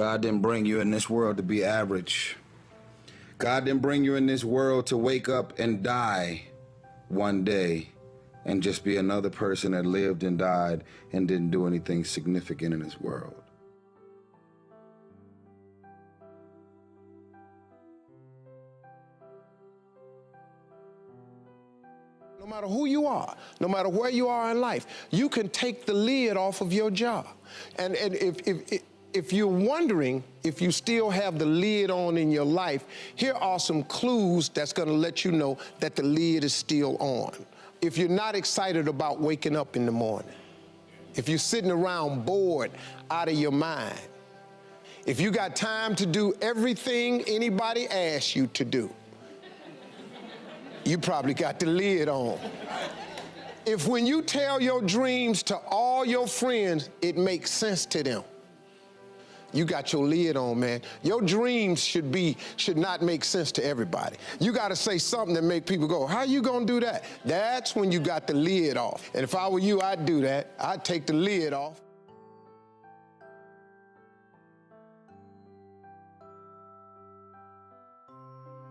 God didn't bring you in this world to be average. God didn't bring you in this world to wake up and die one day and just be another person that lived and died and didn't do anything significant in this world. No matter who you are, no matter where you are in life, you can take the lid off of your job. And if you're wondering if you still have the lid on in your life, here are some clues that's gonna let you know that the lid is still on. If you're not excited about waking up in the morning, if you're sitting around bored out of your mind, if you got time to do everything anybody asks you to do, you probably got the lid on. If when you tell your dreams to all your friends, it makes sense to them, you got your lid on, man. Your dreams should not make sense to everybody. You gotta say something that make people go, how you gonna do that? That's when you got the lid off. And if I were you, I'd do that. I'd take the lid off.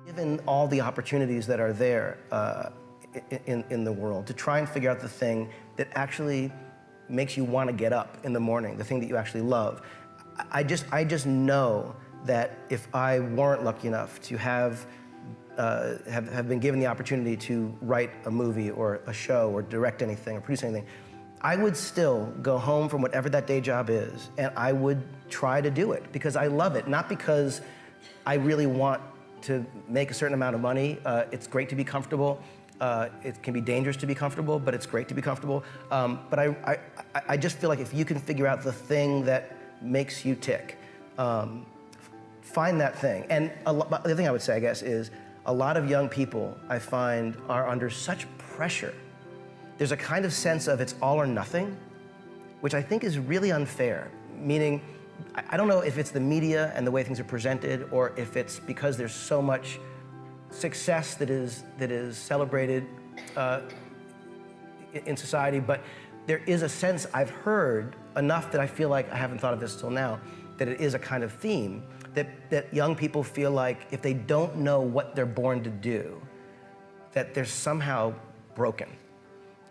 Given all the opportunities that are there in the world, to try and figure out the thing that actually makes you want to get up in the morning, the thing that you actually love. I just know that if I weren't lucky enough to have been given the opportunity to write a movie or a show or direct anything or produce anything, I would still go home from whatever that day job is and I would try to do it because I love it, not because I really want to make a certain amount of money. It's great to be comfortable. It can be dangerous to be comfortable, but it's great to be comfortable. But I just feel like if you can figure out the thing that makes you tick, find that thing. And the other thing I would say, I guess, is a lot of young people, I find, are under such pressure. There's a kind of sense of it's all or nothing, which I think is really unfair, meaning, I don't know if it's the media and the way things are presented or if it's because there's so much success that is celebrated in society, but there is a sense I've heard enough that I feel like I haven't thought of this till now, that it is a kind of theme, that young people feel like if they don't know what they're born to do, that they're somehow broken.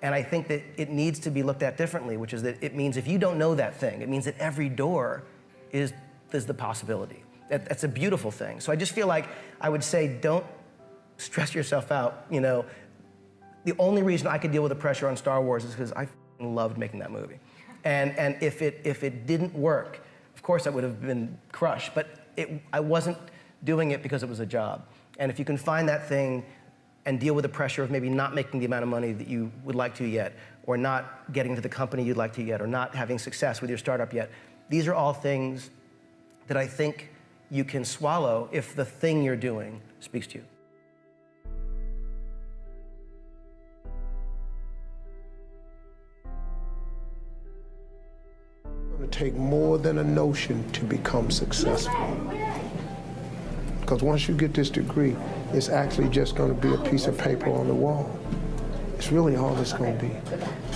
And I think that it needs to be looked at differently, which is that it means if you don't know that thing, it means that every door is the possibility. That's a beautiful thing. So I just feel like I would say don't stress yourself out. You know, the only reason I could deal with the pressure on Star Wars is because I loved making that movie. And if it didn't work, of course I would have been crushed, but I wasn't doing it because it was a job. And if you can find that thing and deal with the pressure of maybe not making the amount of money that you would like to yet, or not getting to the company you'd like to yet, or not having success with your startup yet, these are all things that I think you can swallow if the thing you're doing speaks to you. It's going to take more than a notion to become successful. Because once you get this degree, it's actually just going to be a piece of paper on the wall. It's really all it's going to be.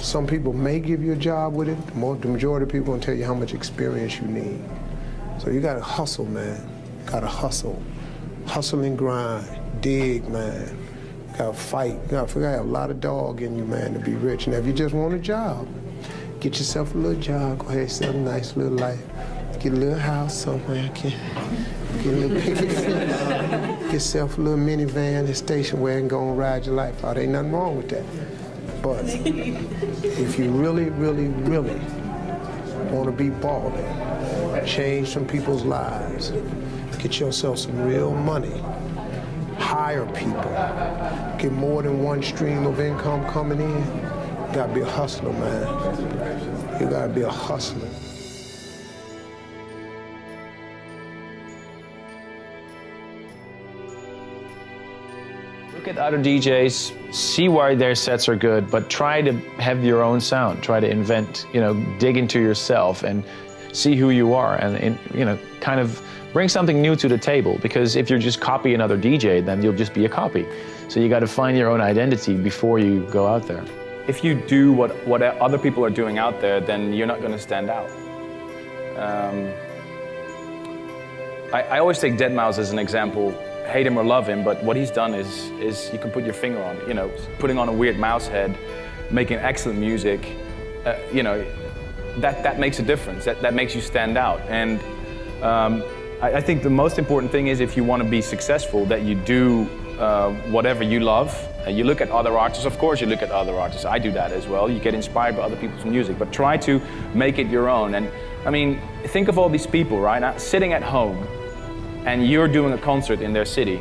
Some people may give you a job with it. The majority of people will tell you how much experience you need. So you got to hustle, man. You got to hustle. Hustle and grind. Dig, man. You got to fight. You got to have a lot of dog in you, man, to be rich. And if you just want a job, get yourself a little job. Go ahead, set a nice little life. Get a little house somewhere. Get a little get yourself a little minivan and station wagon and go and ride your life out. Ain't nothing wrong with that. But if you really, really, really want to be balling, change some people's lives, get yourself some real money, hire people, get more than one stream of income coming in, you gotta be a hustler, man. You gotta be a hustler. Look at other DJs, see why their sets are good, but try to have your own sound. Try to invent, dig into yourself and see who you are and kind of bring something new to the table, because if you're just copy another DJ, then you'll just be a copy. So you got to find your own identity before you go out there. If you do what other people are doing out there, then you're not going to stand out. I always take deadmau5 as an example. Hate him or love him, but what he's done is you can put your finger on it. You know, putting on a weird mouse head, making excellent music. You know, that makes a difference. That makes you stand out. And I think the most important thing is, if you want to be successful, that you do whatever you love. You look at other artists. Of course, you look at other artists. I do that as well. You get inspired by other people's music, but try to make it your own. And I mean, think of all these people, right? Now, sitting at home, and you're doing a concert in their city.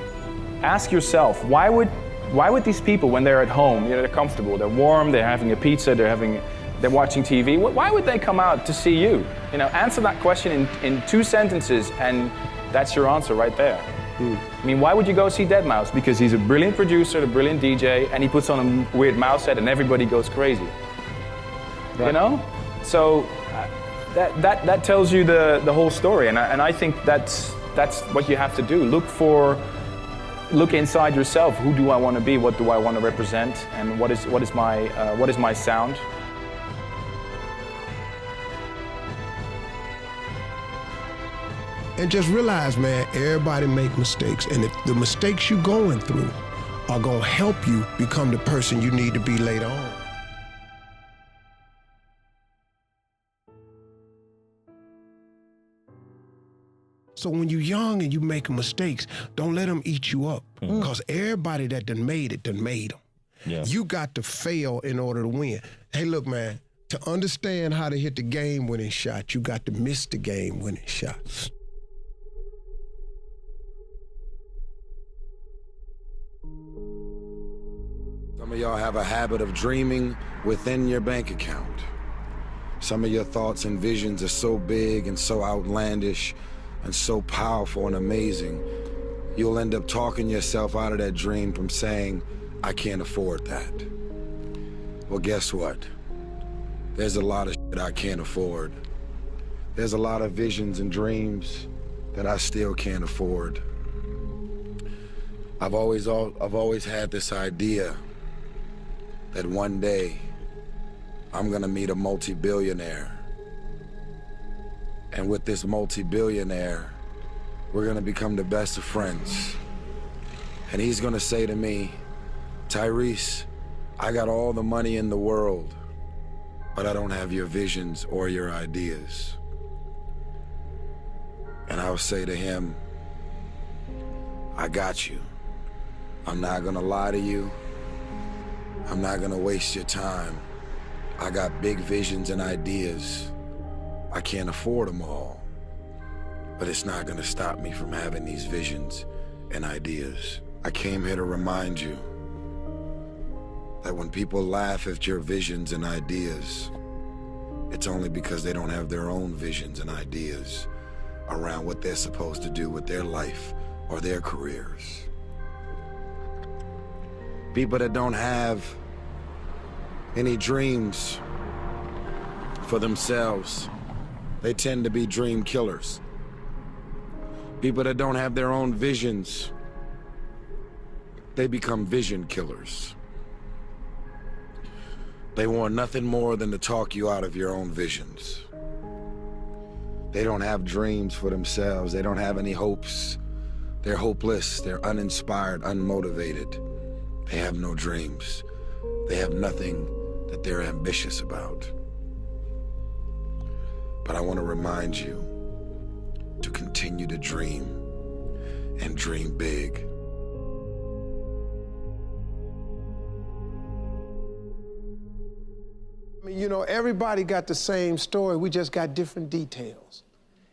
Ask yourself, why would these people, when they're at home, you know, they're comfortable, they're warm, they're having a pizza, they're watching TV, why would they come out to see you? You know, answer that question in 2 sentences, and that's your answer right there. I mean, why would you go see deadmau5? Because he's a brilliant producer, a brilliant DJ, and he puts on a weird mouse head and everybody goes crazy. Right. You know? So that tells you the whole story, and I think that's what you have to do. Look inside yourself. Who do I want to be? What do I want to represent? And what is my sound? And just realize, man, everybody make mistakes. And if the mistakes you're going through are going to help you become the person you need to be later on. So when you're young and you making mistakes, don't let them eat you up. Because everybody that done made it, done made them. Yeah. You got to fail in order to win. Hey, look, man, to understand how to hit the game-winning shot, you got to miss the game-winning shot. Some of y'all have a habit of dreaming within your bank account. Some of your thoughts and visions are so big and so outlandish and so powerful and amazing, you'll end up talking yourself out of that dream from saying, I can't afford that. Well, guess what? There's a lot of shit I can't afford. There's a lot of visions and dreams that I still can't afford. I've always had this idea that one day I'm gonna meet a multi-billionaire. And with this multi-billionaire, we're gonna become the best of friends. And he's gonna say to me, Tyrese, I got all the money in the world, but I don't have your visions or your ideas. And I'll say to him, I got you. I'm not gonna lie to you. I'm not gonna waste your time. I got big visions and ideas. I can't afford them all, but it's not gonna stop me from having these visions and ideas. I came here to remind you that when people laugh at your visions and ideas, it's only because they don't have their own visions and ideas around what they're supposed to do with their life or their careers. People that don't have any dreams for themselves, they tend to be dream killers. People that don't have their own visions, they become vision killers. They want nothing more than to talk you out of your own visions. They don't have dreams for themselves. They don't have any hopes. They're hopeless. They're uninspired, unmotivated. They have no dreams. They have nothing that they're ambitious about. But I want to remind you to continue to dream and dream big. I mean, you know, everybody got the same story, we just got different details.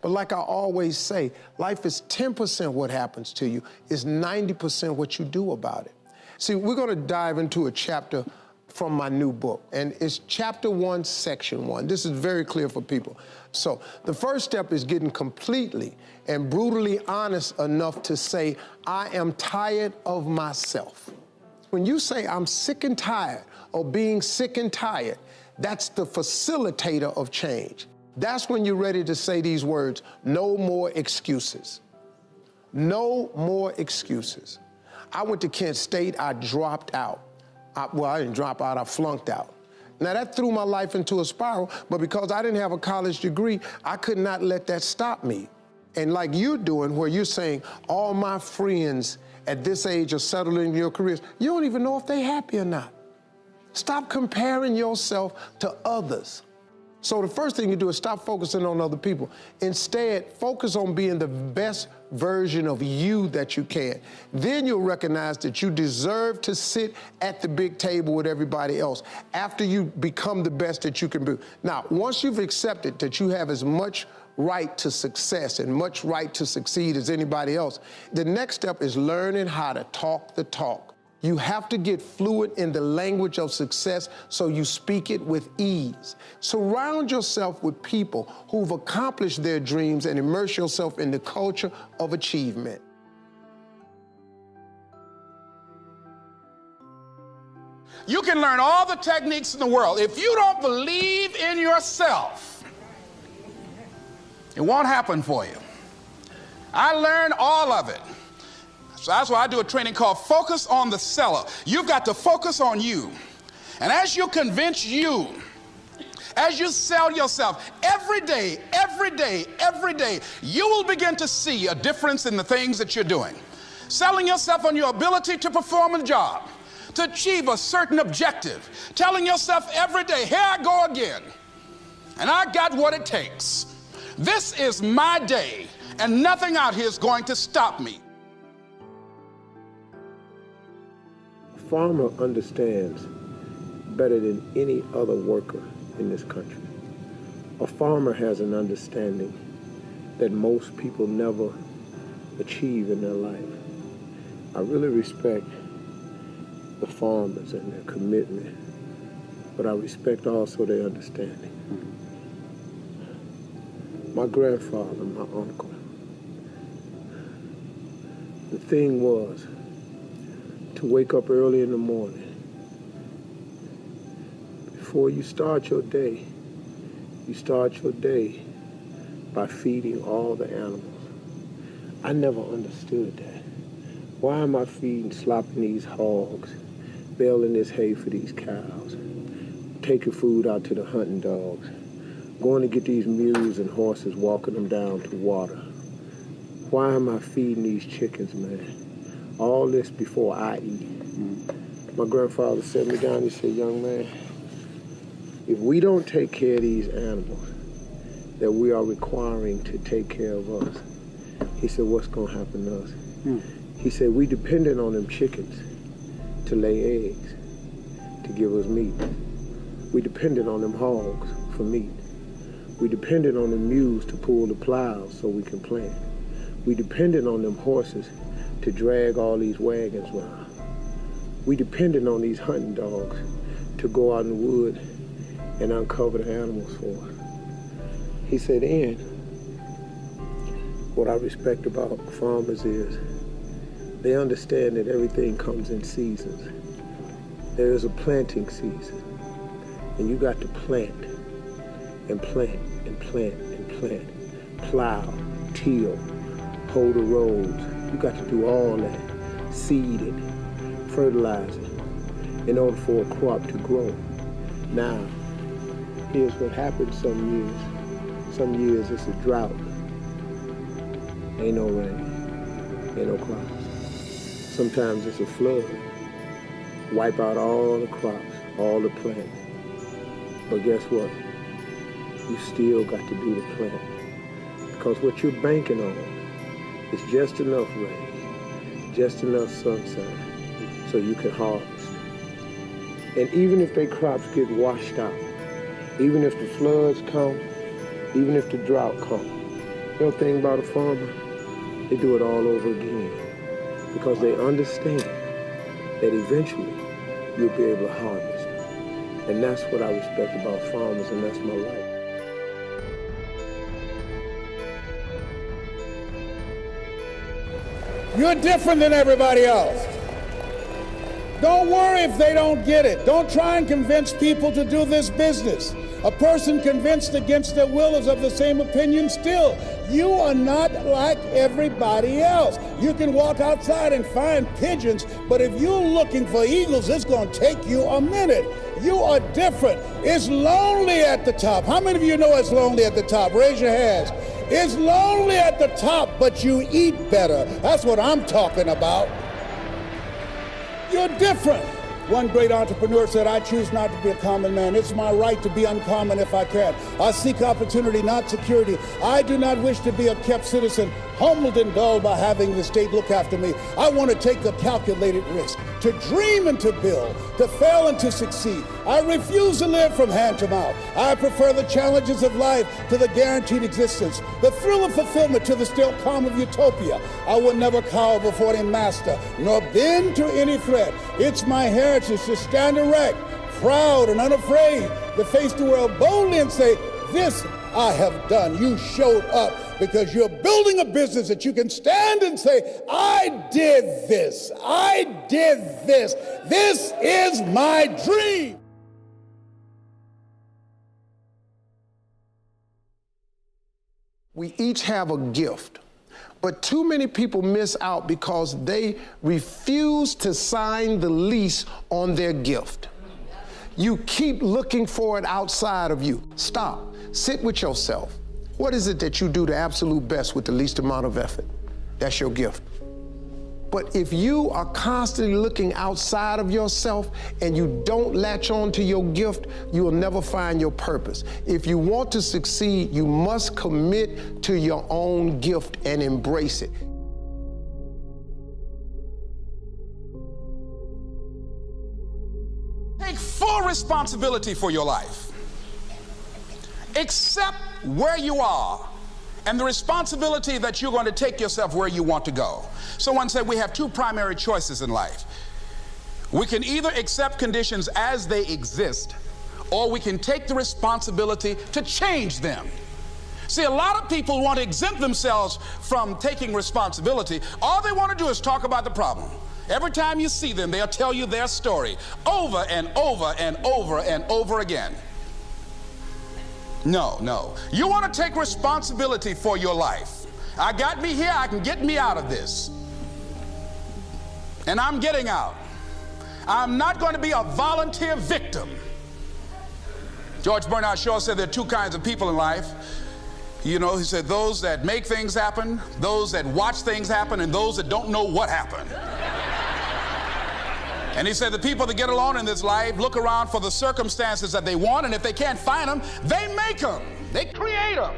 But like I always say, life is 10% what happens to you, it's 90% what you do about it. See, we're gonna dive into a chapter from my new book, and it's chapter 1, section 1. This is very clear for people. So the first step is getting completely and brutally honest enough to say, I am tired of myself. When you say I'm sick and tired of being sick and tired, that's the facilitator of change. That's when you're ready to say these words, no more excuses. No more excuses. I went to Kent State, I dropped out. I didn't drop out, I flunked out. Now that threw my life into a spiral, but because I didn't have a college degree, I could not let that stop me. And like you're doing, where you're saying, all my friends at this age are settled in your careers, you don't even know if they're happy or not. Stop comparing yourself to others. So the first thing you do is stop focusing on other people. Instead, focus on being the best version of you that you can. Then you'll recognize that you deserve to sit at the big table with everybody else after you become the best that you can be. Now, once you've accepted that you have as much right to success and much right to succeed as anybody else, the next step is learning how to talk the talk. You have to get fluent in the language of success so you speak it with ease. Surround yourself with people who've accomplished their dreams and immerse yourself in the culture of achievement. You can learn all the techniques in the world. If you don't believe in yourself, it won't happen for you. I learned all of it. So that's why I do a training called Focus on the Seller. You've got to focus on you. And as you convince you, as you sell yourself every day, you will begin to see a difference in the things that you're doing. Selling yourself on your ability to perform a job, to achieve a certain objective. Telling yourself every day, here I go again. And I got what it takes. This is my day, and nothing out here is going to stop me. A farmer understands better than any other worker in this country. A farmer has an understanding that most people never achieve in their life. I really respect the farmers and their commitment, but I respect also their understanding. My grandfather, my uncle, the thing was to wake up early in the morning. Before you start your day by feeding all the animals. I never understood that. Why am I slopping these hogs, baling this hay for these cows, taking food out to the hunting dogs, going to get these mules and horses, walking them down to water? Why am I feeding these chickens, man? All this before I eat. My grandfather sat me down, he said, young man, if we don't take care of these animals that we are requiring to take care of us, he said, what's gonna happen to us? He said, we dependent on them chickens to lay eggs, to give us meat. We dependent on them hogs for meat. We depended on the mules to pull the plows so we can plant. We depended on them horses to drag all these wagons around. We depended on these hunting dogs to go out in the wood and uncover the animals for us. He said, and what I respect about farmers is they understand that everything comes in seasons. There is a planting season, and you got to plant and plant and plant and plant, plow, till, hoe the roads. You got to do all that, seed it, fertilize it, in order for a crop to grow. Now, here's what happens some years. Some years it's a drought. Ain't no rain, ain't no crops. Sometimes it's a flood. Wipe out all the crops, all the planting. But guess what? You still got to do the planting. Because what you're banking on is just enough rain, just enough sunshine, so you can harvest. And even if their crops get washed out, even if the floods come, even if the drought comes, you know the thing about a farmer? They do it all over again because they understand that eventually you'll be able to harvest. And that's what I respect about farmers, and that's my life. You're different than everybody else. Don't worry if they don't get it. Don't try and convince people to do this business. A person convinced against their will is of the same opinion still. You are not like everybody else. You can walk outside and find pigeons, but if you're looking for eagles, it's going to take you a minute. You are different. It's lonely at the top. How many of you know it's lonely at the top? Raise your hands. It's lonely at the top, but you eat better. That's what I'm talking about. You're different. One great entrepreneur said, I choose not to be a common man. It's my right to be uncommon if I can. I seek opportunity, not security. I do not wish to be a kept citizen, humbled and dulled by having the state look after me. I want to take a calculated risk, to dream and to build, to fail and to succeed. I refuse to live from hand to mouth. I prefer the challenges of life to the guaranteed existence, the thrill of fulfillment to the still calm of utopia. I will never cower before any master, nor bend to any threat. It's my heritage to stand erect, proud and unafraid, to face the world boldly and say, this I have done. You showed up because you're building a business that you can stand and say, I did this. I did this. This is my dream. We each have a gift, but too many people miss out because they refuse to sign the lease on their gift. You keep looking for it outside of you. Stop. Sit with yourself. What is it that you do the absolute best with the least amount of effort? That's your gift. But if you are constantly looking outside of yourself and you don't latch on to your gift, you will never find your purpose. If you want to succeed, you must commit to your own gift and embrace it. Take full responsibility for your life. Accept where you are and the responsibility that you're going to take yourself where you want to go. Someone said we have two primary choices in life. We can either accept conditions as they exist, or we can take the responsibility to change them. See, a lot of people want to exempt themselves from taking responsibility. All they want to do is talk about the problem. Every time you see them, they'll tell you their story over and over and over and over again. No, no. You want to take responsibility for your life. I got me here, I can get me out of this. And I'm getting out. I'm not going to be a volunteer victim. George Bernard Shaw said there are two kinds of people in life. You know, he said those that make things happen, those that watch things happen, and those that don't know what happened. And he said the people that get along in this life look around for the circumstances that they want, and if they can't find them, they make them. They create them.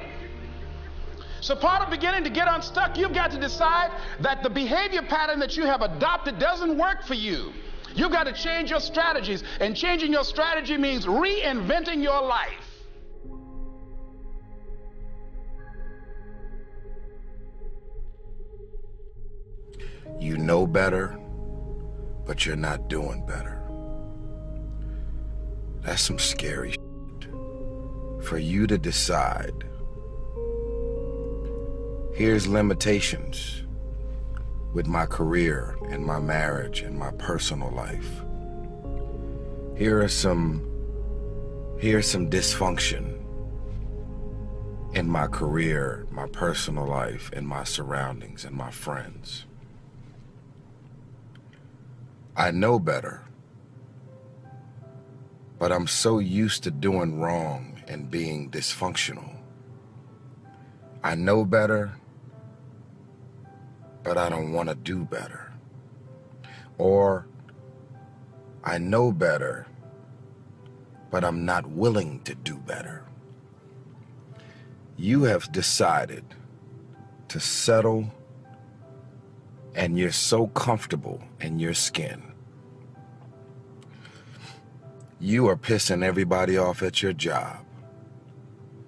So part of beginning to get unstuck, you've got to decide that the behavior pattern that you have adopted doesn't work for you. You've got to change your strategies, and changing your strategy means reinventing your life. You know better, but you're not doing better. That's some scary shit. For you to decide, here's limitations with my career and my marriage and my personal life. Here's some dysfunction in my career, my personal life, and my surroundings and my friends. I know better, but I'm so used to doing wrong and being dysfunctional. I know better, but I don't want to do better. Or I know better, but I'm not willing to do better. You have decided to settle, and you're so comfortable in your skin. You are pissing everybody off at your job.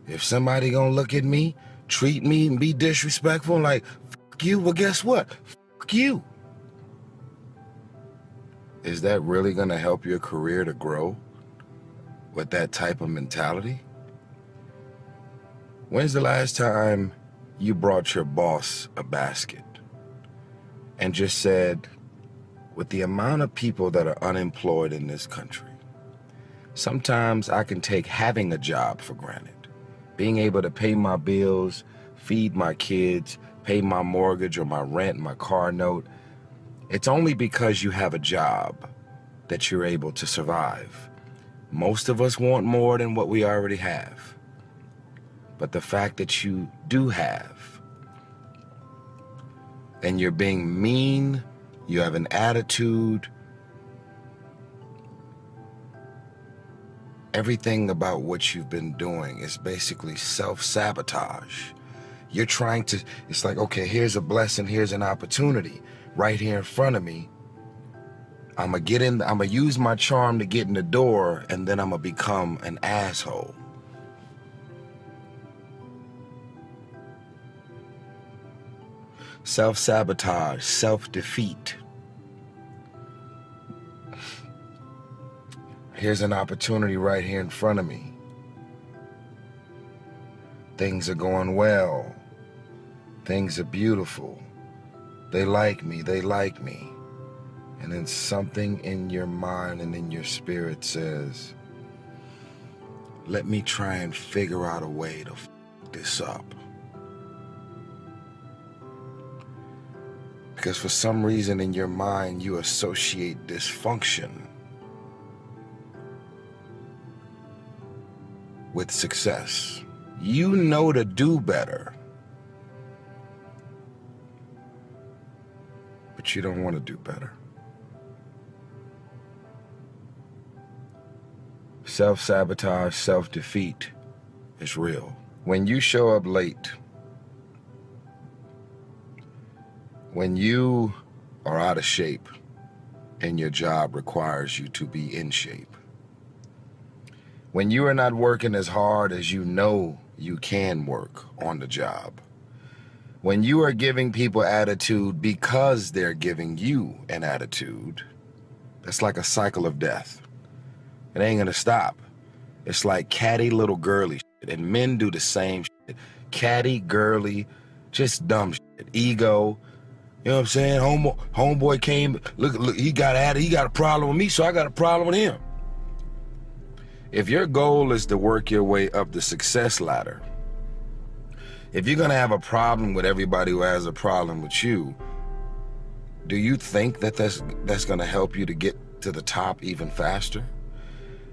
If somebody gonna look at me, treat me, and be disrespectful, like, fuck you, well, guess what? Fuck you. Is that really gonna help your career to grow with that type of mentality? When's the last time you brought your boss a basket and just said, with the amount of people that are unemployed in this country, sometimes I can take having a job for granted, being able to pay my bills, feed my kids, pay my mortgage or my rent, my car note. It's only because you have a job that you're able to survive. Most of us want more than what we already have. But the fact that you do have, and you're being mean, you have an attitude, everything about what you've been doing is basically self-sabotage. You're trying to, it's like, okay, here's a blessing, here's an opportunity right here in front of me. I'm gonna use my charm to get in the door, and then I'm gonna become an asshole. Self-sabotage, self-defeat. Here's an opportunity right here in front of me. Things are going well. Things are beautiful. They like me, they like me. And then something in your mind and in your spirit says, let me try and figure out a way to f this up. Because for some reason in your mind, you associate dysfunction with success. You know to do better, but you don't want to do better. Self-sabotage, self-defeat is real. When you show up late, when you are out of shape and your job requires you to be in shape, when you are not working as hard as you know you can work on the job, when you are giving people attitude because they're giving you an attitude, that's like a cycle of death. It ain't gonna stop. It's like catty little girly shit, and men do the same shit. Catty, girly, just dumb shit. Ego, you know what I'm saying? Homeboy came, look, he got a problem with me, so I got a problem with him. If your goal is to work your way up the success ladder, if you're gonna have a problem with everybody who has a problem with you, do you think that that's gonna help you to get to the top even faster?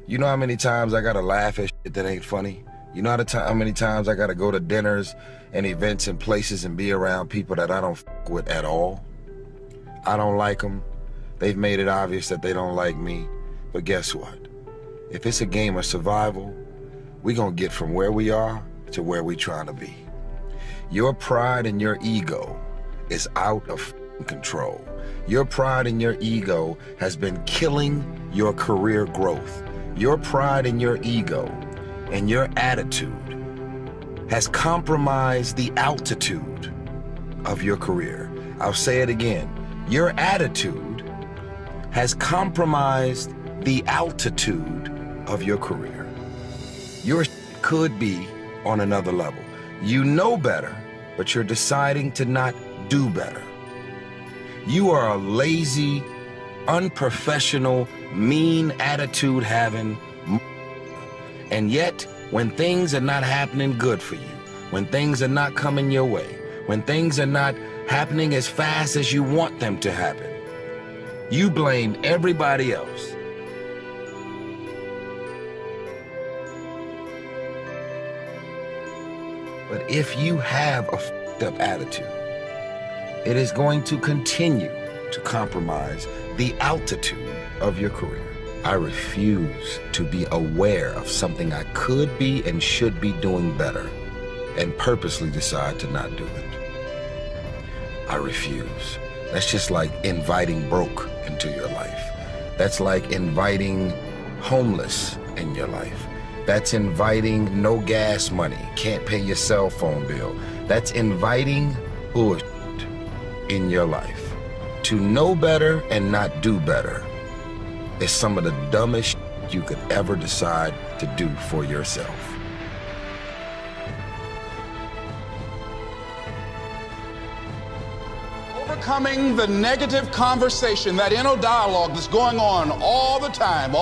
You know how many times I gotta laugh at shit that ain't funny? You know how many times I gotta go to dinners and events and places and be around people that I don't fuck with at all? I don't like them. They've made it obvious that they don't like me. But guess what? If it's a game of survival, we gonna get from where we are to where we trying to be. Your pride and your ego is out of control. Your pride and your ego has been killing your career growth. Your pride and your ego and your attitude has compromised the altitude of your career. I'll say it again. Your attitude has compromised the altitude of your career. Your could be on another level. You know better, but you're deciding to not do better. You are a lazy, unprofessional, mean attitude having, and yet when things are not happening good for you, when things are not coming your way, when things are not happening as fast as you want them to happen, you blame everybody else. But if you have a f***ed up attitude, it is going to continue to compromise the altitude of your career. I refuse to be aware of something I could be and should be doing better and purposely decide to not do it. I refuse. That's just like inviting broke into your life. That's like inviting homeless in your life. That's inviting no gas money, can't pay your cell phone bill. That's inviting bullshit in your life. To know better and not do better is some of the dumbest shit you could ever decide to do for yourself. Overcoming the negative conversation, that inner dialogue that's going on all the time,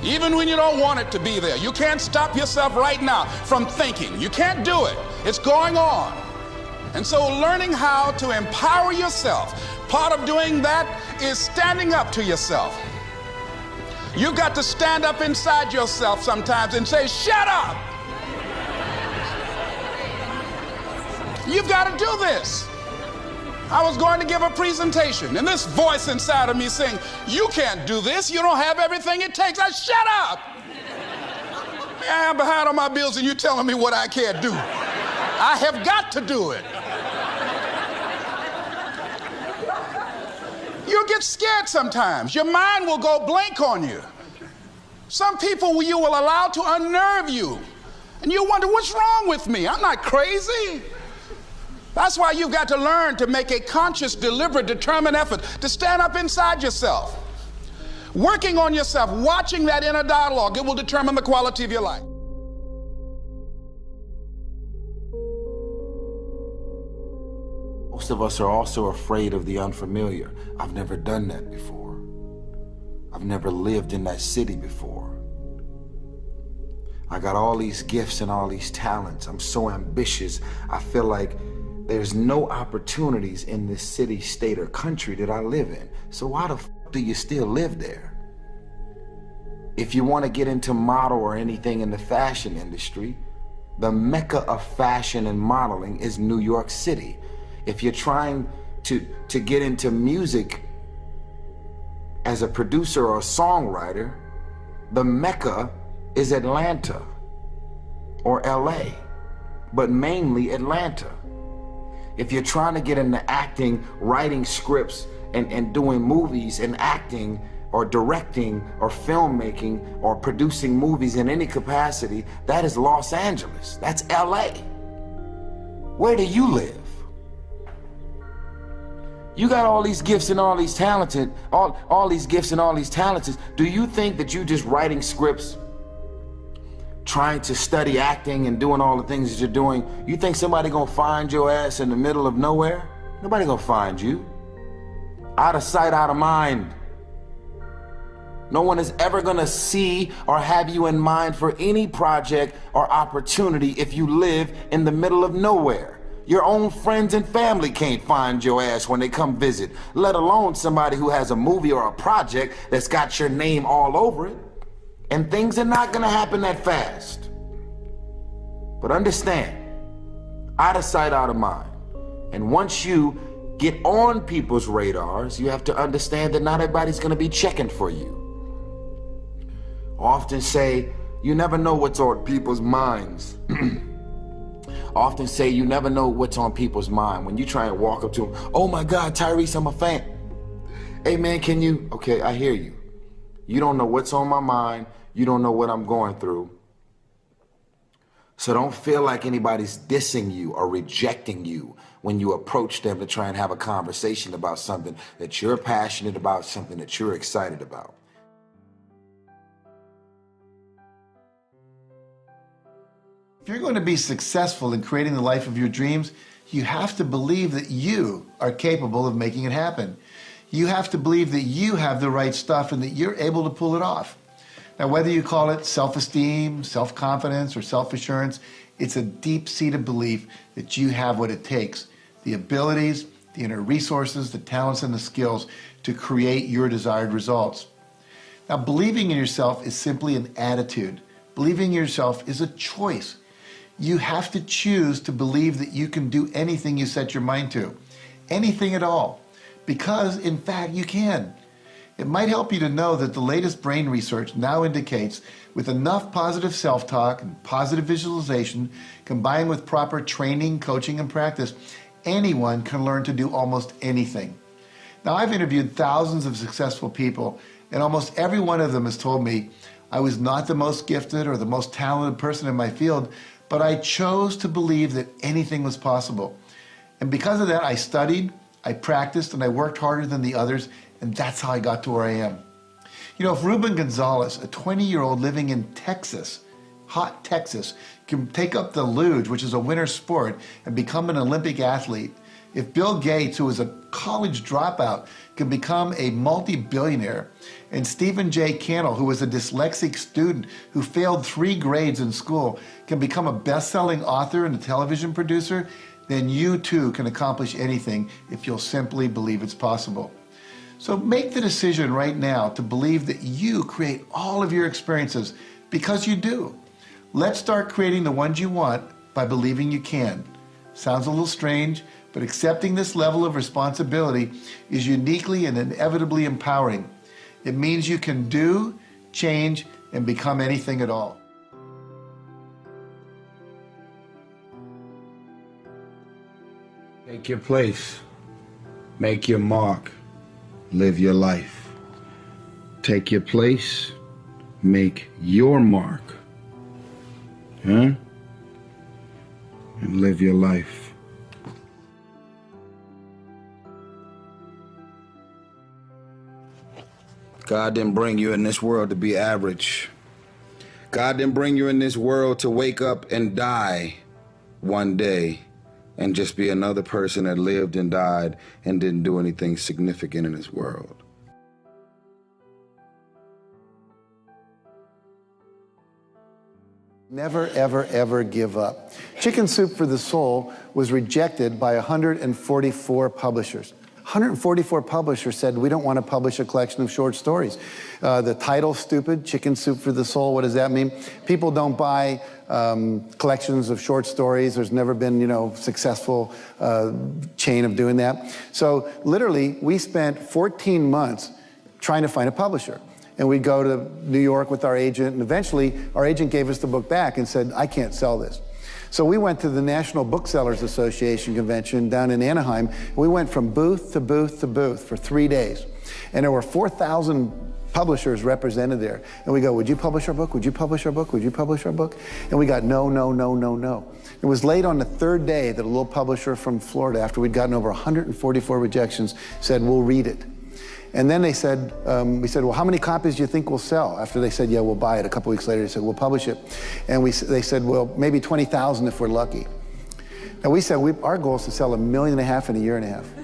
even when you don't want it to be there. You can't stop yourself right now from thinking. You can't do it. It's going on. And so learning how to empower yourself, part of doing that is standing up to yourself. You've got to stand up inside yourself sometimes and say, shut up. You've got to do this. I was going to give a presentation, and this voice inside of me saying, you can't do this. You don't have everything it takes. Shut up. I am behind on my bills, and you're telling me what I can't do. I have got to do it. You'll get scared sometimes. Your mind will go blank on you. Some people you will allow to unnerve you. And you wonder, what's wrong with me? I'm not crazy. That's why you've got to learn to make a conscious, deliberate, determined effort to stand up inside yourself. Working on yourself, watching that inner dialogue, it will determine the quality of your life. Most of us are also afraid of the unfamiliar. I've never done that before. I've never lived in that city before. I got all these gifts and all these talents. I'm so ambitious. I feel like there's no opportunities in this city, state, or country that I live in. So why the f do you still live there? If you want to get into model or anything in the fashion industry, the mecca of fashion and modeling is New York City. If you're trying to get into music as a producer or a songwriter, the mecca is Atlanta or LA, but mainly Atlanta. If you're trying to get into acting, writing scripts, and doing movies and acting or directing or filmmaking or producing movies in any capacity, that is Los Angeles. That's LA. Where do you live? You got all these gifts and all these talented, all these gifts and all these talents. Do you think that you just writing scripts, trying to study acting and doing all the things that you're doing, you think somebody gonna find your ass in the middle of nowhere? Nobody gonna find you. Out of sight, out of mind. No one is ever gonna see or have you in mind for any project or opportunity if you live in the middle of nowhere. Your own friends and family can't find your ass when they come visit, let alone somebody who has a movie or a project that's got your name all over it. And things are not gonna happen that fast. But understand, out of sight, out of mind. And once you get on people's radars, you have to understand that not everybody's gonna be checking for you. I often say, you never know what's on people's minds. Often say you never know what's on people's mind. When you try and walk up to them, oh my God, Tyrese, I'm a fan. Hey man, can you? Okay, I hear you. You don't know what's on my mind. You don't know what I'm going through. So don't feel like anybody's dissing you or rejecting you when you approach them to try and have a conversation about something that you're passionate about, something that you're excited about. If you're going to be successful in creating the life of your dreams, you have to believe that you are capable of making it happen. You have to believe that you have the right stuff and that you're able to pull it off. Now, whether you call it self-esteem, self-confidence, or self-assurance, it's a deep-seated belief that you have what it takes, the abilities, the inner resources, the talents, and the skills to create your desired results. Now, believing in yourself is simply an attitude. Believing in yourself is a choice. You have to choose to believe that you can do anything you set your mind to, anything at all, because in fact you can. It might help you to know that the latest brain research now indicates with enough positive self-talk and positive visualization, combined with proper training, coaching, and practice, anyone can learn to do almost anything. Now, I've interviewed thousands of successful people, and almost every one of them has told me, I was not the most gifted or the most talented person in my field, but I chose to believe that anything was possible. And because of that, I studied, I practiced, and I worked harder than the others, and that's how I got to where I am. You know, if Ruben Gonzalez, a 20-year-old living in Texas, hot Texas, can take up the luge, which is a winter sport, and become an Olympic athlete, if Bill Gates, who is a college dropout, can become a multi-billionaire, and Stephen J. Cannell, who was a dyslexic student who failed 3 grades in school, can become a best-selling author and a television producer, then you too can accomplish anything if you'll simply believe it's possible. So make the decision right now to believe that you create all of your experiences, because you do. Let's start creating the ones you want by believing you can. Sounds a little strange, but accepting this level of responsibility is uniquely and inevitably empowering. It means you can do, change, and become anything at all. Take your place. Make your mark. Live your life. Take your place. Make your mark. Huh? And live your life. God didn't bring you in this world to be average. God didn't bring you in this world to wake up and die one day and just be another person that lived and died and didn't do anything significant in this world. Never, ever, ever give up. Chicken Soup for the Soul was rejected by 144 publishers. 144 publishers said, we don't want to publish a collection of short stories. The title's stupid, Chicken Soup for the Soul, what does that mean? People don't buy collections of short stories. There's never been, successful chain of doing that. So literally, we spent 14 months trying to find a publisher. And we'd go to New York with our agent, and eventually our agent gave us the book back and said, I can't sell this. So we went to the National Booksellers Association convention down in Anaheim. We went from booth to booth to booth for 3 days. And there were 4,000 publishers represented there. And we go, would you publish our book? Would you publish our book? Would you publish our book? And we got no, no, no, no, no. It was late on the third day that a little publisher from Florida, after we'd gotten over 144 rejections, said, we'll read it. And then they said, we said, well, how many copies do you think we'll sell? After they said, yeah, we'll buy it. A couple weeks later, they said, we'll publish it. And they said, well, maybe 20,000 if we're lucky. And we said, our goal is to sell 1.5 million in a year and a half.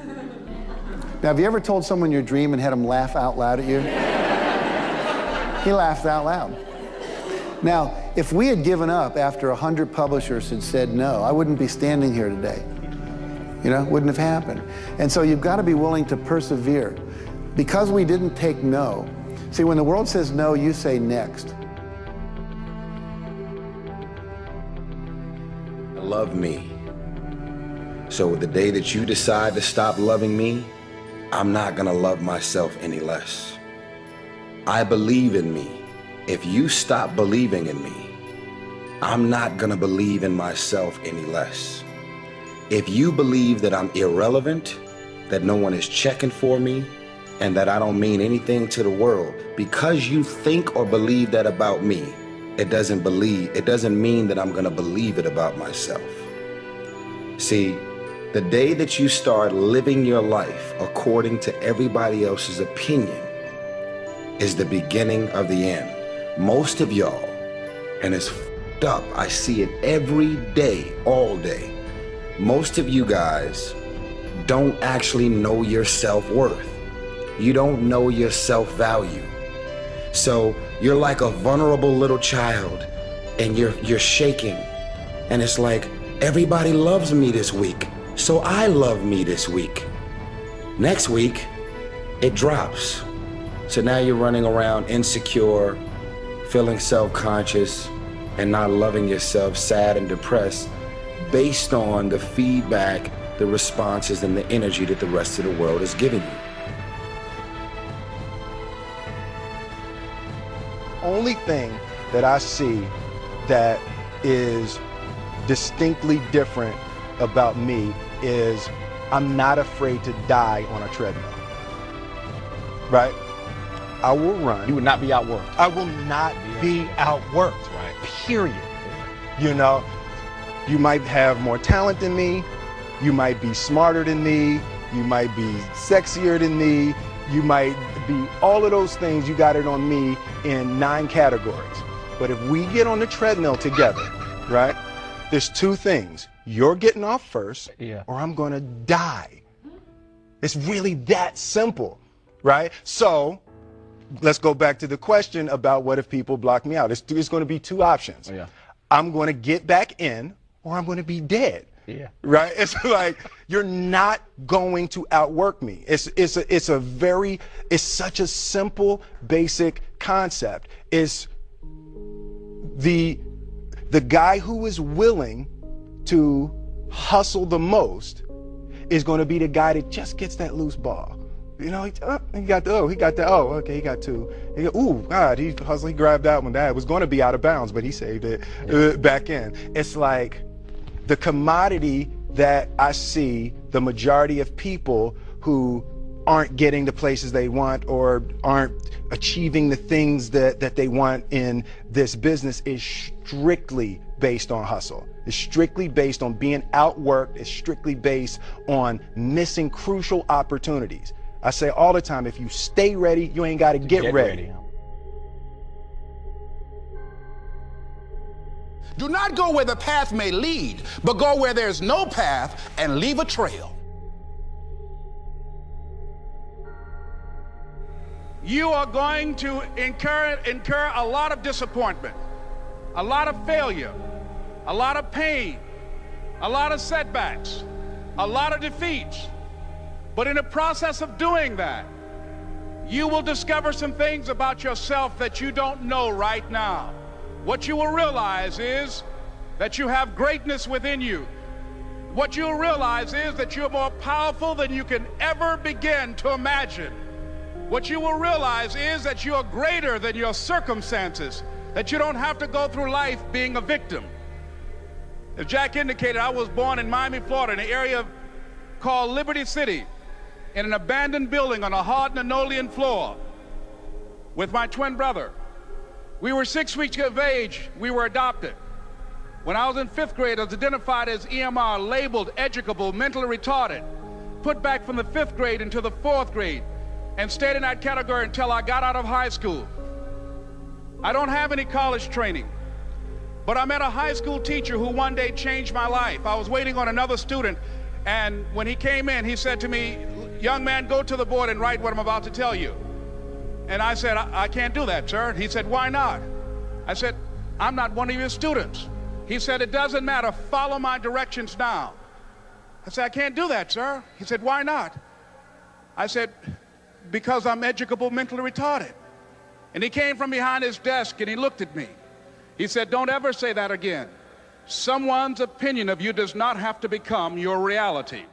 Now, have you ever told someone your dream and had them laugh out loud at you? He laughed out loud. Now, if we had given up after 100 publishers had said no, I wouldn't be standing here today. It wouldn't have happened. And so you've got to be willing to persevere. Because we didn't take no, see, when the world says no, you say next. Love me. So the day that you decide to stop loving me, I'm not gonna love myself any less. I believe in me. If you stop believing in me, I'm not gonna believe in myself any less. If you believe that I'm irrelevant, that no one is checking for me, and that I don't mean anything to the world, because you think or believe that about me, it doesn't mean that I'm gonna believe it about myself. See, the day that you start living your life according to everybody else's opinion is the beginning of the end. Most of y'all, and it's f***ed up, I see it every day, all day. Most of you guys don't actually know your self-worth. You don't know your self-value. So you're like a vulnerable little child and you're shaking. And it's like, everybody loves me this week, so I love me this week. Next week, it drops. So now you're running around insecure, feeling self-conscious, and not loving yourself, sad and depressed, based on the feedback, the responses, and the energy that the rest of the world is giving you. Only thing that I see that is distinctly different about me is I'm not afraid to die on a treadmill, right? I will run. You would not be outworked. I will not be outworked, right? Period. You might have more talent than me, you might be smarter than me, you might be sexier than me, you might be all of those things. You got it on me in 9 categories. But if we get on the treadmill together, right, there's 2 things. You're getting off first, or I'm gonna die. It's really that simple, right? So let's go back to the question about what if people block me out. There's gonna be 2 options. I'm gonna get back in, or I'm gonna be dead. Right? It's like, you're not going to outwork me. It's such a simple, basic concept. It's the guy who is willing to hustle the most is going to be the guy that just gets that loose ball. You know, he got two. Ooh, God, he hustled, he grabbed that one. That was going to be out of bounds, but he saved it back in. It's like the commodity that I see the majority of people who aren't getting the places they want or aren't achieving the things that they want in this business is strictly based on hustle. It's strictly based on being outworked. It's strictly based on missing crucial opportunities. I say all the time, if you stay ready, you ain't got to get ready. Do not go where the path may lead, but go where there's no path and leave a trail. You are going to incur a lot of disappointment, a lot of failure, a lot of pain, a lot of setbacks, a lot of defeats. But in the process of doing that, you will discover some things about yourself that you don't know right now. What you will realize is that you have greatness within you. What you'll realize is that you're more powerful than you can ever begin to imagine. What you will realize is that you're greater than your circumstances, that you don't have to go through life being a victim. As Jack indicated, I was born in Miami, Florida, in an area called Liberty City, in an abandoned building on a hard linoleum floor with my twin brother. We were 6 weeks of age. We were adopted. When I was in 5th grade, I was identified as EMR, labeled educable, mentally retarded, put back from the 5th grade into the 4th grade, and stayed in that category until I got out of high school. I don't have any college training, but I met a high school teacher who one day changed my life. I was waiting on another student, and when he came in, he said to me, "Young man, go to the board and write what I'm about to tell you." And I said, I can't do that, sir. He said, "Why not?" I said, "I'm not one of your students." He said, "It doesn't matter, follow my directions now." I said, "I can't do that, sir." He said, "Why not?" I said, "Because I'm educable, mentally retarded." And he came from behind his desk and he looked at me. He said, "Don't ever say that again. Someone's opinion of you does not have to become your reality."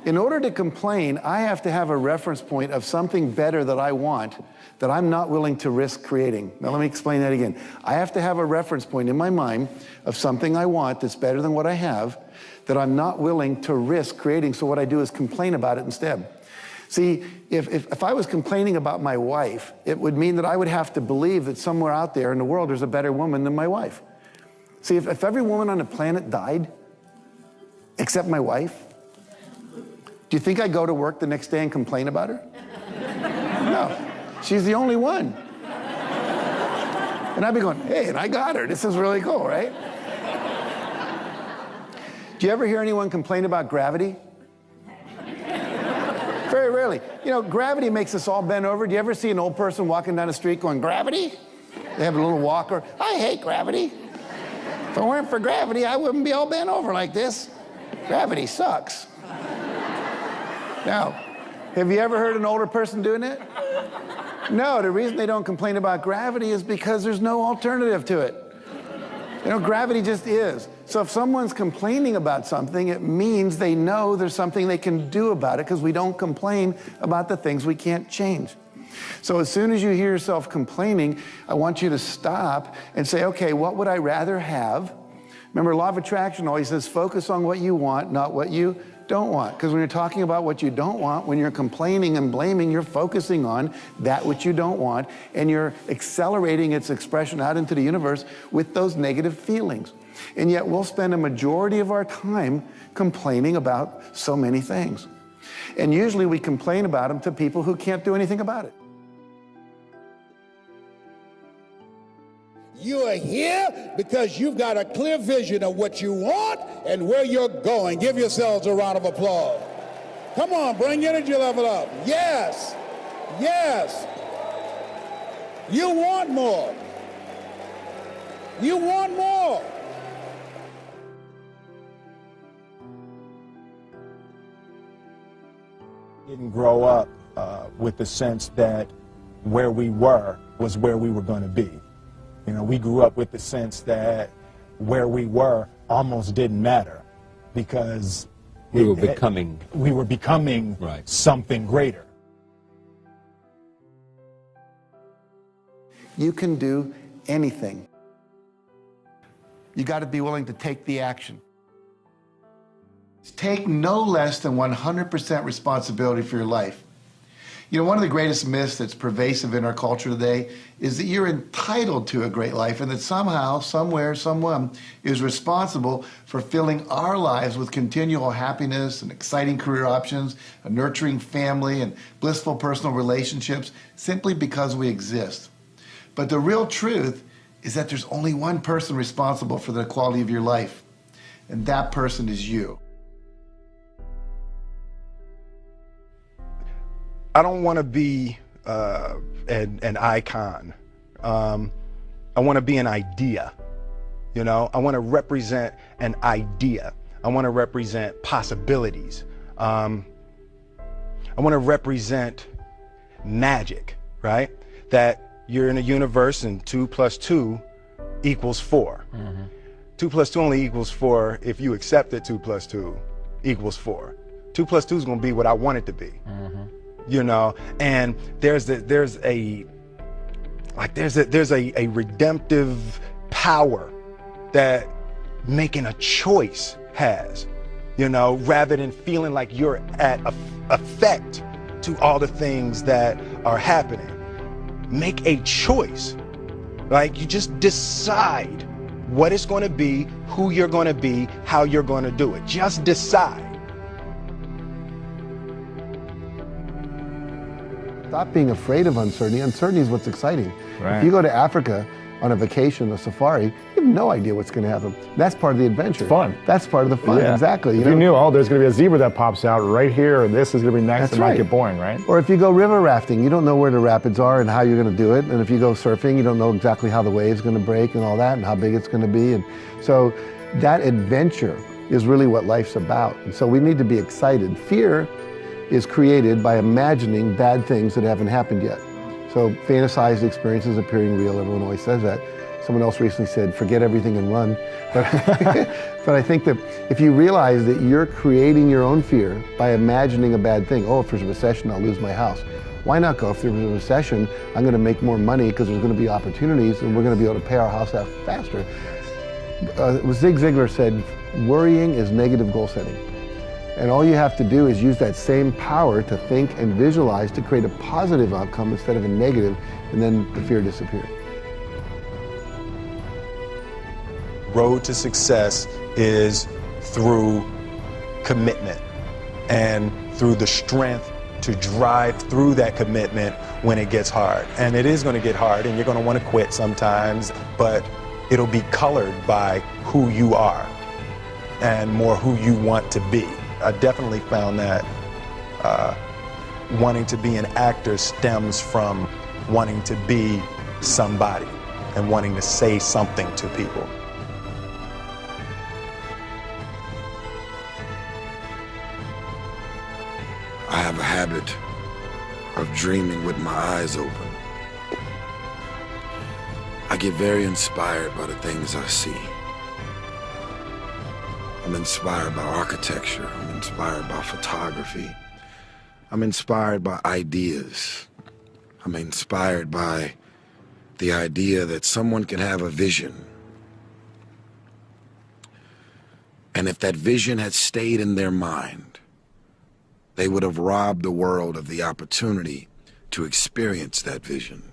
In order to complain, I have to have a reference point of something better that I want that I'm not willing to risk creating. Now let me explain that again. I have to have a reference point in my mind of something I want that's better than what I have that I'm not willing to risk creating, so what I do is complain about it instead. See, if I was complaining about my wife, it would mean that I would have to believe that somewhere out there in the world there's a better woman than my wife. See, if every woman on the planet died, except my wife, do you think I'd go to work the next day and complain about her? No, she's the only one. And I'd be going, "Hey, and I got her. This is really cool, right?" Do you ever hear anyone complain about gravity? Very rarely. You know, gravity makes us all bend over. Do you ever see an old person walking down the street going, "Gravity?" They have a little walker. "I hate gravity. If it weren't for gravity, I wouldn't be all bent over like this. Gravity sucks." Now, have you ever heard an older person doing it? No, the reason they don't complain about gravity is because there's no alternative to it. You know, gravity just is. So if someone's complaining about something, it means they know there's something they can do about it, because we don't complain about the things we can't change. So as soon as you hear yourself complaining, I want you to stop and say, okay, what would I rather have? Remember, law of attraction always says focus on what you want, not what you don't want. Because when you're talking about what you don't want, when you're complaining and blaming, you're focusing on that which you don't want, and you're accelerating its expression out into the universe with those negative feelings. And yet we'll spend a majority of our time complaining about so many things. And usually we complain about them to people who can't do anything about it. You are here because you've got a clear vision of what you want and where you're going. Give yourselves a round of applause. Come on, bring your energy level up. Yes, yes. You want more. You want more. Didn't grow up with the sense that where we were was where we were going to be. You know, we grew up with the sense that where we were almost didn't matter because we were becoming right. Something greater. You can do anything. You got to be willing to take the action. Take no less than 100% responsibility for your life. You know, one of the greatest myths that's pervasive in our culture today is that you're entitled to a great life and that somehow, somewhere, someone is responsible for filling our lives with continual happiness and exciting career options, a nurturing family, and blissful personal relationships simply because we exist. But the real truth is that there's only one person responsible for the quality of your life, and that person is you. I don't want to be an icon. I want to be an idea. You know, I want to represent an idea. I want to represent possibilities. I want to represent magic, right? That you're in a universe and 2 + 2 = 4. 2 + 2 only equals 4 if you accept that 2 + 2 = 4. 2 + 2 is going to be what I want it to be. You know, and there's a redemptive power that making a choice has, you know, rather than feeling like you're at effect to all the things that are happening. Make a choice. Like, you just decide what it's going to be, who you're going to be, how you're going to do it. Just decide. Stop being afraid of uncertainty. Uncertainty is what's exciting. Right. If you go to Africa on a vacation, a safari, you have no idea what's going to happen. That's part of the adventure. It's fun. That's part of the fun, Yeah. exactly. If you knew, oh, there's going to be a zebra that pops out right here, or this is going to be next, That's it might right. get boring, right? Or if you go river rafting, you don't know where the rapids are and how you're going to do it. And if you go surfing, you don't know exactly how the wave's going to break and all that and how big it's going to be. And so that adventure is really what life's about. And so we need to be excited. Fear is created by imagining bad things that haven't happened yet. So fantasized experiences appearing real, everyone always says that. Someone else recently said, forget everything and run. But, but I think that if you realize that you're creating your own fear by imagining a bad thing, oh, if there's a recession, I'll lose my house. Why not go, if there's a recession, I'm going to make more money because there's going to be opportunities and we're going to be able to pay our house out faster. Zig Ziglar said, worrying is negative goal setting. And all you have to do is use that same power to think and visualize to create a positive outcome instead of a negative, and then the fear disappears. Road to success is through commitment and through the strength to drive through that commitment when it gets hard. And it is going to get hard and you're going to want to quit sometimes, but it'll be colored by who you are and more who you want to be. I definitely found that wanting to be an actor stems from wanting to be somebody and wanting to say something to people. I have a habit of dreaming with my eyes open. I get very inspired by the things I see. I'm inspired by architecture. I'm inspired by photography. I'm inspired by ideas. I'm inspired by the idea that someone can have a vision. And if that vision had stayed in their mind, they would have robbed the world of the opportunity to experience that vision.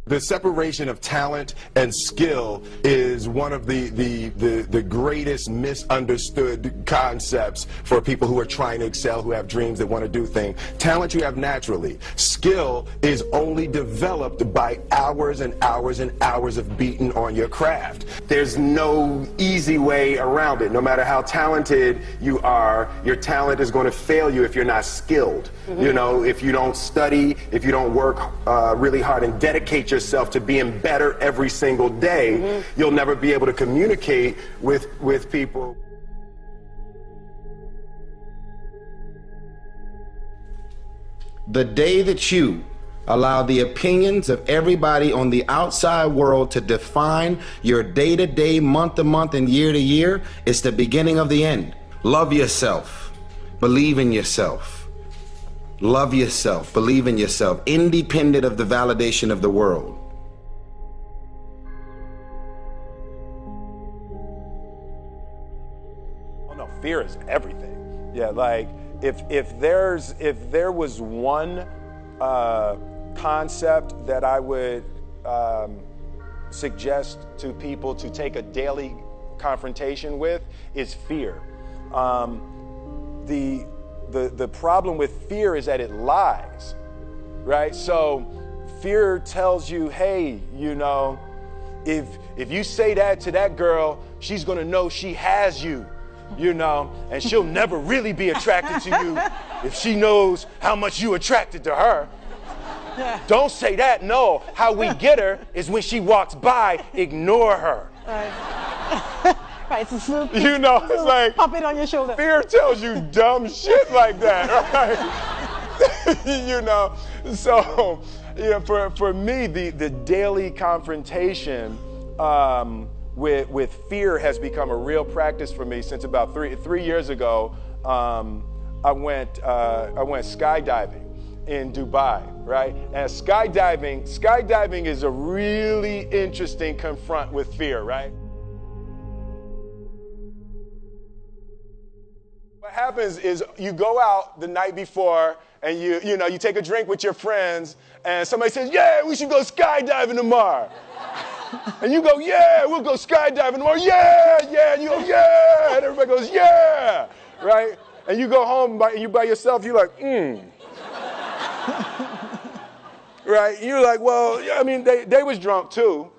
The separation of talent and skill is one of the greatest misunderstood concepts for people who are trying to excel, who have dreams that want to do things. Talent you have naturally. Skill is only developed by hours and hours and hours of beating on your craft. There's no easy way around it. No matter how talented you are, your talent is going to fail you if you're not skilled. You know, if you don't study, if you don't work really hard and dedicate yourself to being better every single day, you'll never be able to communicate with people. The day that you Allow the opinions of everybody on the outside world to define your day-to-day, month-to-month, and year-to-year. It's the beginning of the end. Love yourself. Believe in yourself. Love yourself. Believe in yourself, independent of the validation of the world. Oh no, fear is everything. Yeah, like if there was one concept that I would suggest to people to take a daily confrontation with, is fear. The problem with fear is that it lies, right? So fear tells you, hey, you know, if you say that to that girl, she's gonna know she has you, you know, and she'll never really be attracted to you if she knows how much you attracted to her. Don't say that, no. How we get her is when she walks by, ignore her. Right, it's a swoop. You know, it's like, pop it on your shoulder. Fear tells you dumb shit like that, right? You know, so, you know, for me, the daily confrontation with fear has become a real practice for me since about three years ago. I went skydiving in Dubai, right? And skydiving is a really interesting confront with fear, right? What happens is you go out the night before and you take a drink with your friends and somebody says, yeah, we should go skydiving tomorrow. And you go, yeah, we'll go skydiving tomorrow. Yeah, yeah. And you go, yeah. And everybody goes, yeah, right? And you go home by yourself, you're like, right? You're like, well, I mean, they was drunk too.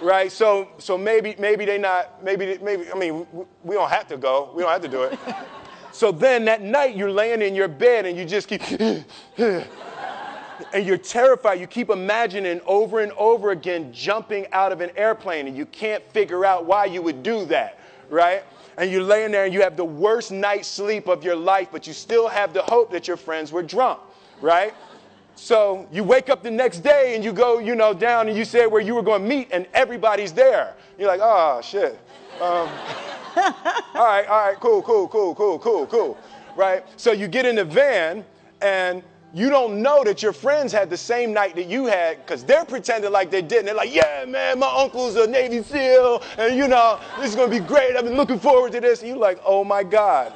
Right, so maybe they not, maybe, I mean, we don't have to go. We don't have to do it. So then that night you're laying in your bed and you just keep, and you're terrified. You keep imagining over and over again jumping out of an airplane and you can't figure out why you would do that, right? And you're laying there and you have the worst night's sleep of your life, but you still have the hope that your friends were drunk, right? So you wake up the next day and you go, down and you say where you were going to meet and everybody's there. You're like, oh, shit. All right, cool. Right? So you get in the van and you don't know that your friends had the same night that you had because they're pretending like they didn't. They're like, yeah, man, my uncle's a Navy SEAL and, this is going to be great. I've been looking forward to this. And you're like, oh, my God.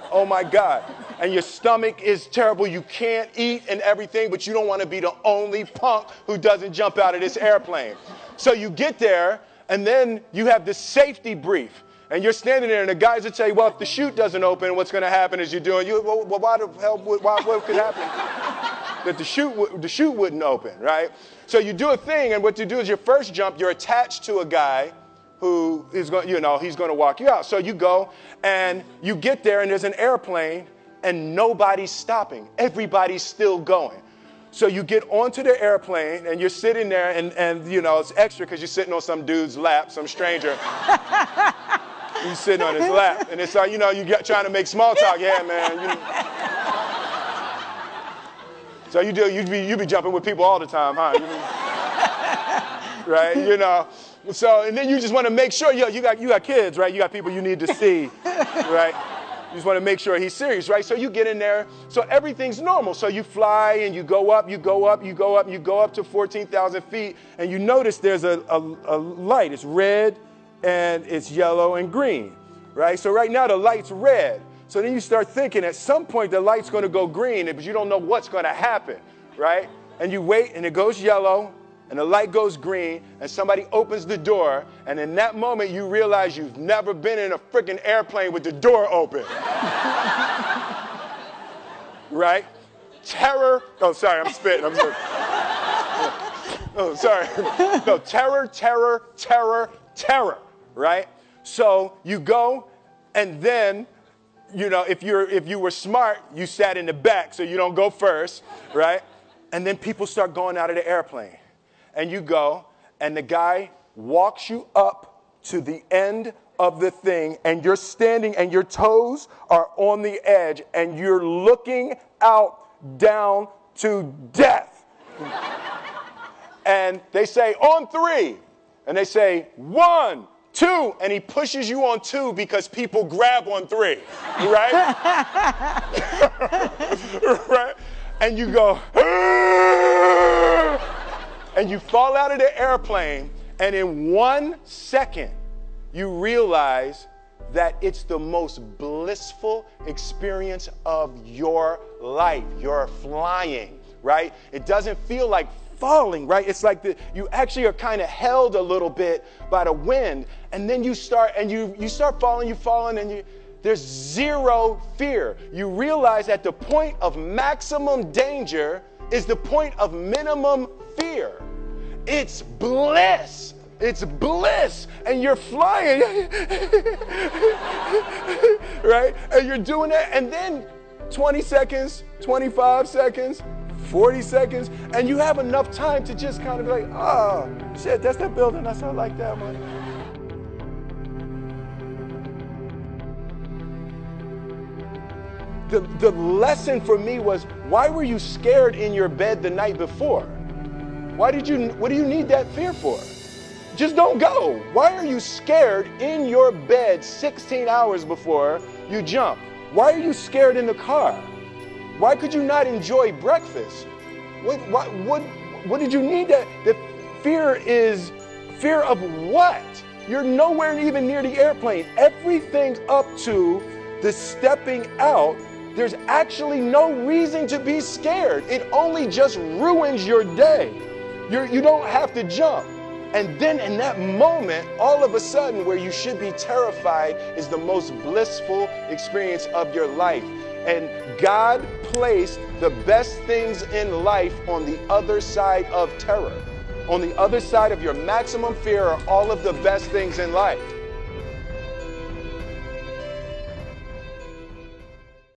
And your stomach is terrible. You can't eat and everything, but you don't want to be the only punk who doesn't jump out of this airplane. So you get there, and then you have this safety brief. And you're standing there, and the guys will tell you, well, if the chute doesn't open, what's going to happen is well, why the hell, what could happen? That the chute wouldn't open, right? So you do a thing, and what you do is your first jump, you're attached to a guy who is going, he's going to walk you out. So you go, and you get there, and there's an airplane, and nobody's stopping. Everybody's still going. So you get onto the airplane and you're sitting there and it's extra because you're sitting on some dude's lap, some stranger. You're sitting on his lap. And it's like, you're trying to make small talk. Yeah, man. So you be jumping with people all the time, huh? Right? So, and then you just want to make sure, you got kids, right? You got people you need to see, right? You just want to make sure he's serious, right? So you get in there. So everything's normal. So you fly and you go up to 14,000 feet. And you notice there's a light. It's red and it's yellow and green, right? So right now the light's red. So then you start thinking at some point the light's going to go green, but you don't know what's going to happen, right? And you wait and it goes yellow and the light goes green and somebody opens the door. And in that moment, you realize you've never been in a freaking airplane with the door open. Right? Terror. Oh, sorry, I'm spitting. I'm sorry. Oh, sorry. No, terror. Right? So you go and then, if you were smart, you sat in the back so you don't go first, right? And then people start going out of the airplane. And you go, and the guy walks you up to the end of the thing, and you're standing, and your toes are on the edge, and you're looking out down to death. And they say, on 3. And they say, 1, 2. And he pushes you on 2 because people grab on 3. Right? Right? And you go, and you fall out of the airplane, and in 1 second, you realize that it's the most blissful experience of your life. You're flying, right? It doesn't feel like falling, right? It's like you actually are kind of held a little bit by the wind, and then you start falling, and there's zero fear. You realize that the point of maximum danger is the point of minimum fear. It's bliss. It's bliss. And you're flying. Right? And you're doing that. And then 20 seconds, 25 seconds, 40 seconds, and you have enough time to just kind of be like, oh, shit, that's that building. That's not like that, man. The lesson for me was, why were you scared in your bed the night before? What do you need that fear for? Just don't go. Why are you scared in your bed 16 hours before you jump? Why are you scared in the car? Why could you not enjoy breakfast? What did you need that? The fear is fear of what? You're nowhere even near the airplane. Everything up to the stepping out, there's actually no reason to be scared. It only just ruins your day. You don't have to jump. And then in that moment, all of a sudden, where you should be terrified is the most blissful experience of your life. And God placed the best things in life on the other side of terror. On the other side of your maximum fear are all of the best things in life.